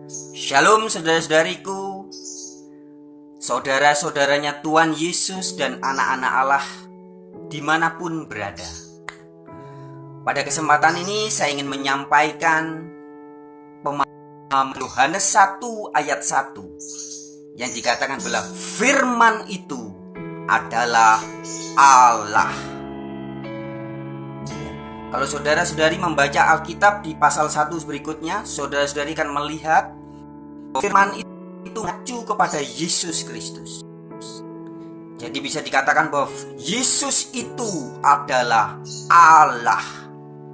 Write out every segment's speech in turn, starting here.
Shalom saudara-saudariku, saudara-saudaranya Tuhan Yesus dan anak-anak Allah dimanapun berada. Pada kesempatan ini saya ingin menyampaikan pemahaman Yohanes 1 ayat 1 yang dikatakan bahwa firman itu adalah Allah. Kalau saudara-saudari membaca Alkitab di pasal 1 berikutnya, saudara-saudari akan melihat firman itu mengacu kepada Yesus Kristus. Jadi bisa dikatakan bahwa Yesus itu adalah Allah.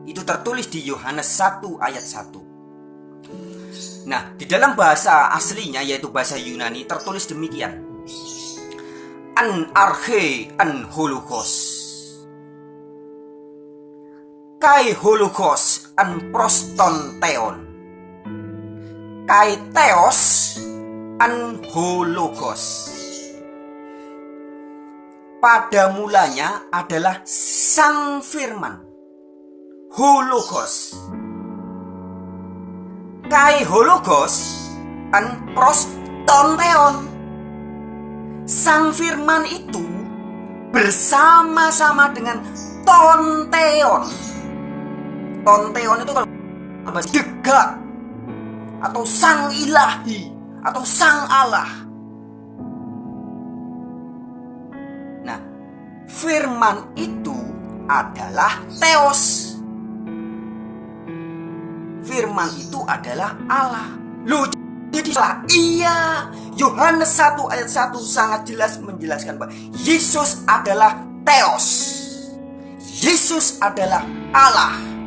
Itu tertulis di Yohanes 1 ayat 1. Nah, di dalam bahasa aslinya yaitu bahasa Yunani tertulis demikian. An arche an holokos. Kai holokos an proston theon. Kai theos an holokos. Pada mulanya adalah Sang Firman, holokos. Kai holokos an proston theon. Sang Firman itu bersama-sama dengan tonteon. Tonteon itu kalau bahasa degak atau sang ilahi atau sang Allah. Nah, firman itu adalah theos. Firman itu adalah Allah. Loh, jadi salah? Iya. Yohanes 1 ayat 1 sangat jelas menjelaskan bahwa Yesus adalah theos. Yesus adalah Allah.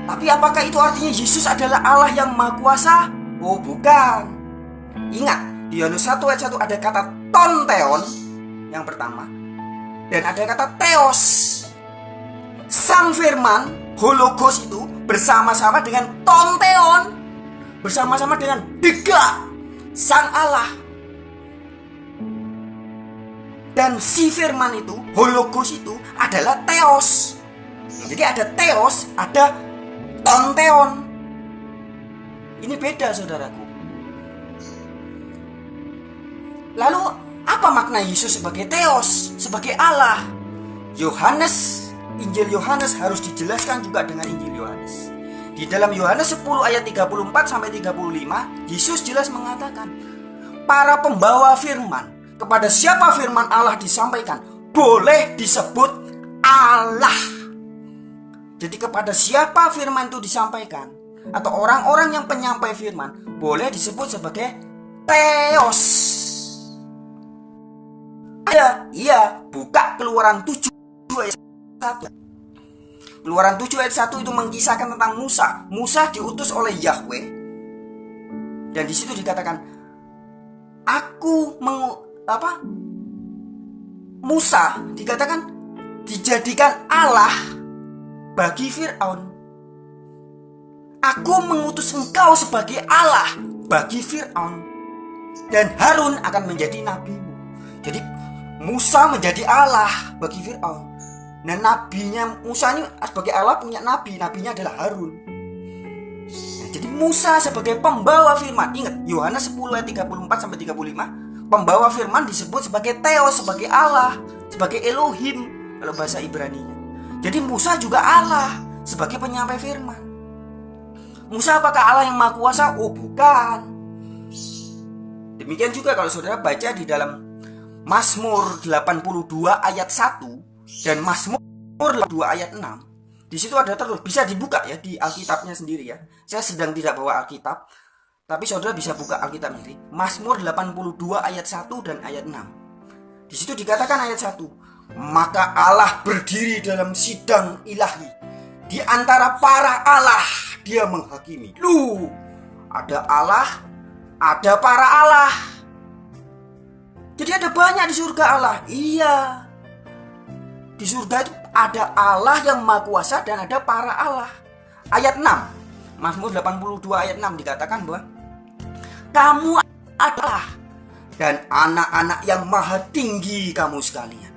Tapi apakah itu artinya Yesus adalah Allah yang Maha Kuasa? Oh, bukan. Ingat, di Yohanes 1 ayat 1 ada kata tonteon yang pertama, dan ada kata theos. Sang Firman, hologos itu bersama-sama dengan tonteon, bersama-sama dengan dega, Sang Allah. Dan si Firman itu, hologos itu adalah theos. Jadi ada theos, ada tonteon. Ini beda, saudaraku. Lalu apa makna Yesus sebagai theos, sebagai Allah? Injil Yohanes harus dijelaskan juga dengan Injil Yohanes. Di dalam Yohanes 10 ayat 34 sampai 35, Yesus jelas mengatakan, para pembawa firman, kepada siapa firman Allah disampaikan, boleh disebut Allah. Jadi kepada siapa firman itu disampaikan, atau orang-orang yang penyampai firman, boleh disebut sebagai theos. Iya, buka Keluaran 7 ayat 1. Keluaran 7 ayat 1 itu mengisahkan tentang Musa. Musa diutus oleh Yahweh. Dan di situ dikatakan, Musa dikatakan dijadikan Allah bagi Fir'aun. Aku mengutus engkau sebagai Allah bagi Fir'aun, dan Harun akan menjadi nabimu. Jadi Musa menjadi Allah bagi Fir'aun. Nah, nabinya Musa ini sebagai Allah punya nabi. Nabinya adalah Harun. Nah, jadi Musa sebagai pembawa firman. Ingat Yohanes 10 ayat 34 sampai 35. Pembawa firman disebut sebagai theos, sebagai Allah, sebagai Elohim kalau bahasa Ibraninya. Jadi Musa juga Allah sebagai penyampai firman. Musa apakah Allah yang Maha Kuasa? Oh, bukan. Demikian juga kalau saudara baca di dalam Mazmur 82 ayat 1 dan Mazmur 2 ayat 6. Di situ ada terus, bisa dibuka ya di Alkitabnya sendiri ya. Saya sedang tidak bawa Alkitab, tapi saudara bisa buka Alkitab sendiri. Mazmur 82 ayat 1 dan ayat 6. Di situ dikatakan ayat 1, maka Allah berdiri dalam sidang ilahi. Di antara para Allah dia menghakimi. Ada Allah, ada para Allah. Jadi ada banyak di surga Allah. Iya. Di surga itu ada Allah yang Maha Kuasa dan ada para Allah. Ayat 6. Mazmur 82 ayat 6 dikatakan bahwa kamu adalah dan anak-anak yang maha tinggi kamu sekalian.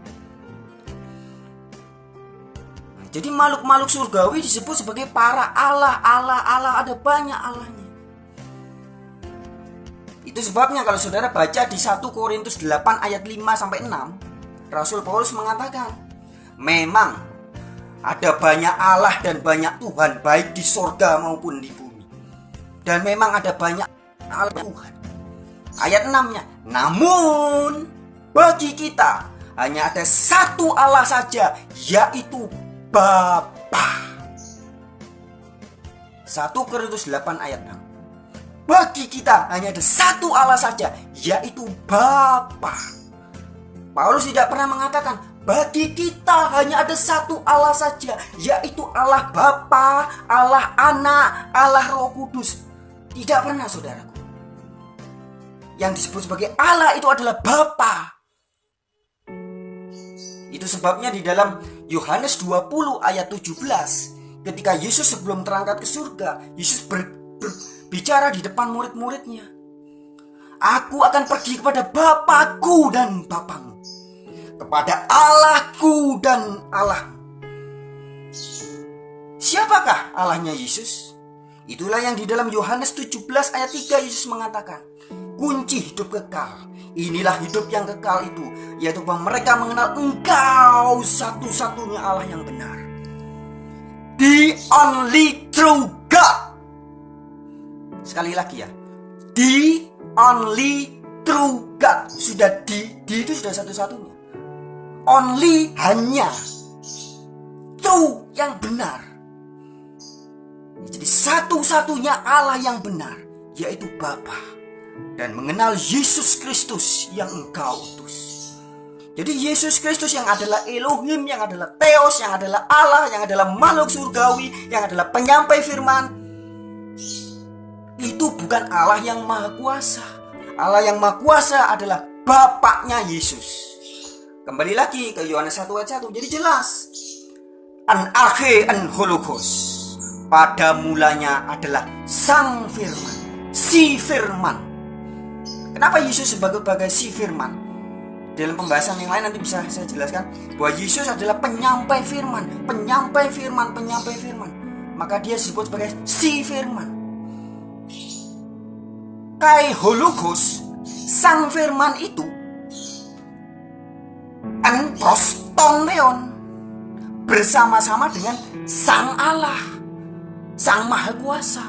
Jadi makhluk-makhluk surgawi disebut sebagai para Allah. Ada banyak Allahnya. Itu sebabnya kalau saudara baca di 1 Korintus 8 ayat 5-6, Rasul Paulus mengatakan, memang ada banyak Allah dan banyak Tuhan, baik di sorga maupun di bumi. Dan memang ada banyak Allah Tuhan. Ayat 6-nya, namun bagi kita hanya ada satu Allah saja, yaitu Bapa. 1 Korintus 8 ayat 6. Bagi kita hanya ada satu Allah saja, yaitu Bapa. Paulus tidak pernah mengatakan bagi kita hanya ada satu Allah saja, yaitu Allah Bapa, Allah Anak, Allah Roh Kudus. Tidak pernah, saudaraku. Yang disebut sebagai Allah itu adalah Bapa. Itu sebabnya di dalam Yohanes 20 ayat 17, ketika Yesus sebelum terangkat ke surga, Yesus berbicara di depan murid-muridnya. Aku akan pergi kepada Bapakku dan Bapamu, kepada Allahku dan Allahmu. Siapakah Allahnya Yesus? Itulah yang di dalam Yohanes 17 ayat 3 Yesus mengatakan, kunci hidup kekal. Inilah hidup yang kekal itu, yaitu bahwa mereka mengenal Engkau satu-satunya Allah yang benar, the only true God. Sekali lagi ya, the only true God. Sudah di itu sudah satu-satunya. Only, hanya. True, yang benar. Jadi satu-satunya Allah yang benar, yaitu Bapa. Dan mengenal Yesus Kristus yang Engkau utus. Jadi Yesus Kristus yang adalah Elohim, yang adalah Theos, yang adalah Allah, yang adalah makhluk surgawi, yang adalah penyampai firman, itu bukan Allah yang maha kuasa. Allah yang maha kuasa adalah Bapaknya Yesus. Kembali lagi ke Yohanes 1 ayat 1. Jadi jelas, an arche an hologos, pada mulanya adalah Sang Firman, si Firman. Kenapa Yesus sebagai si Firman? Dalam pembahasan yang lain nanti bisa saya jelaskan bahwa Yesus adalah penyampai firman. Maka dia disebut sebagai si Firman. Kai hologos, Sang Firman itu proston theon, bersama-sama dengan Sang Allah, Sang Maha Kuasa.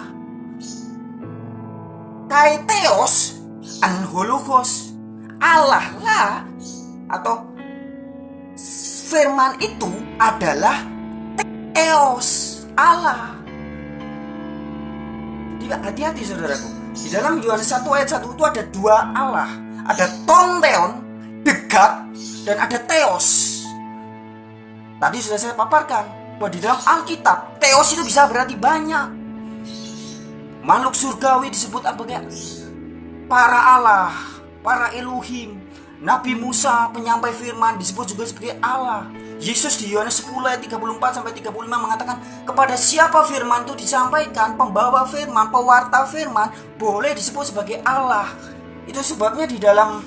Kai Theos hologos, Allah lah, atau firman itu adalah Theos, Allah. Tidak, hati-hati saudaraku. Di dalam Yohanes 1 ayat 1 itu ada dua Allah. Ada Theon, the God, dan ada Theos. Tadi sudah saya paparkan bahwa di dalam Alkitab Theos itu bisa berarti banyak. Makhluk surgawi disebut sebagai para Allah, para Elohim. Nabi Musa, penyampai firman, disebut juga sebagai Allah. Yesus di Yohanes 10 ayat 34-35 mengatakan, kepada siapa firman itu disampaikan, pembawa firman, pewarta firman, boleh disebut sebagai Allah. Itu sebabnya di dalam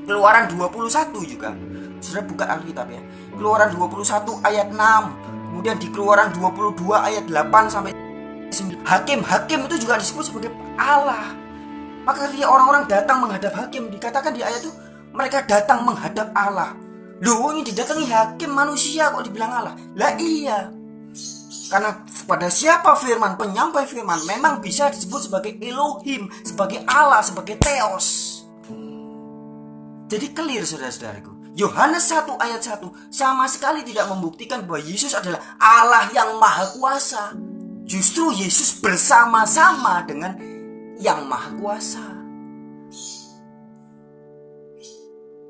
Keluaran 21 juga, sudah buka Alkitab ya, Keluaran 21 ayat 6, kemudian di Keluaran 22 ayat 8-9, hakim-hakim itu juga disebut sebagai Allah. Maka ketika orang-orang datang menghadap hakim, dikatakan di ayat itu mereka datang menghadap Allah. Loh, ini didatangi hakim manusia kok dibilang Allah? Lah iya, karena pada siapa firman, penyampai firman, memang bisa disebut sebagai Elohim, sebagai Allah, sebagai Theos. Jadi clear saudara-saudaraku, Yohanes 1 ayat 1 sama sekali tidak membuktikan bahwa Yesus adalah Allah yang maha kuasa. Justru Yesus bersama-sama dengan yang maha kuasa.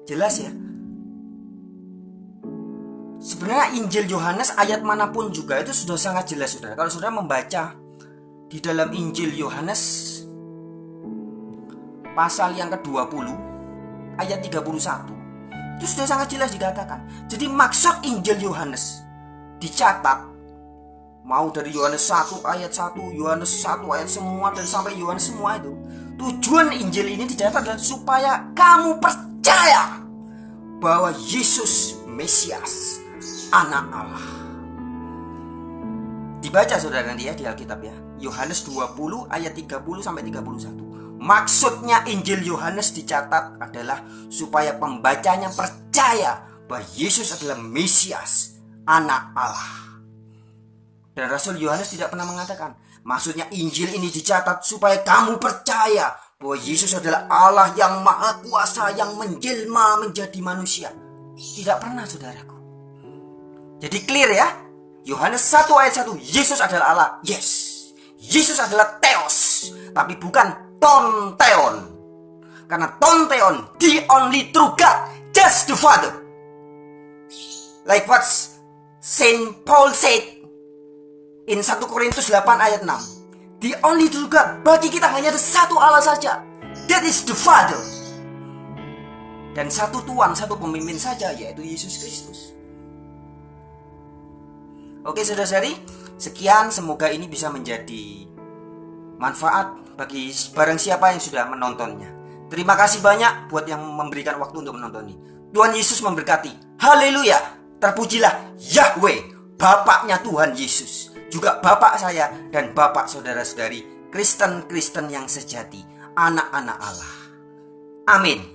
Jelas ya? Sebenarnya Injil Yohanes ayat manapun juga itu sudah sangat jelas saudara. Kalau saudara membaca di dalam Injil Yohanes pasal yang ke-20 ayat 31, itu sudah sangat jelas dikatakan. Jadi maksud Injil Yohanes dicatat, mau dari Yohanes 1 ayat 1, Yohanes 1 ayat semua, dan sampai Yohanes semua itu, tujuan Injil ini dicatat adalah supaya kamu percaya bahwa Yesus Mesias, Anak Allah. Dibaca saudara nanti ya di Alkitab ya. Yohanes 20 ayat 30 sampai 31. Maksudnya Injil Yohanes dicatat adalah supaya pembacanya percaya bahwa Yesus adalah Mesias, anak Allah. Dan Rasul Yohanes tidak pernah mengatakan, maksudnya Injil ini dicatat supaya kamu percaya bahwa Yesus adalah Allah yang maha kuasa, yang menjelma menjadi manusia. Tidak pernah saudaraku. Jadi clear ya. Yohanes 1 ayat 1, Yesus adalah Allah. Yes. Yesus adalah Theos, tapi bukan Tonteon. Karena Tonteon, the only true God, just the Father. Like what Saint Paul said in 1 Korintus 8 ayat 6. The only true God, bagi kita hanya ada satu Allah saja. That is the Father. Dan satu Tuhan, satu pemimpin saja, yaitu Yesus Kristus. Oke saudara-saudari, sekian, semoga ini bisa menjadi manfaat bagi barang siapa yang sudah menontonnya. Terima kasih banyak buat yang memberikan waktu untuk menonton ini. Tuhan Yesus memberkati. Haleluya. Terpujilah Yahweh, Bapaknya Tuhan Yesus, juga Bapak saya dan Bapak saudara-saudari Kristen-Kristen yang sejati, anak-anak Allah. Amin.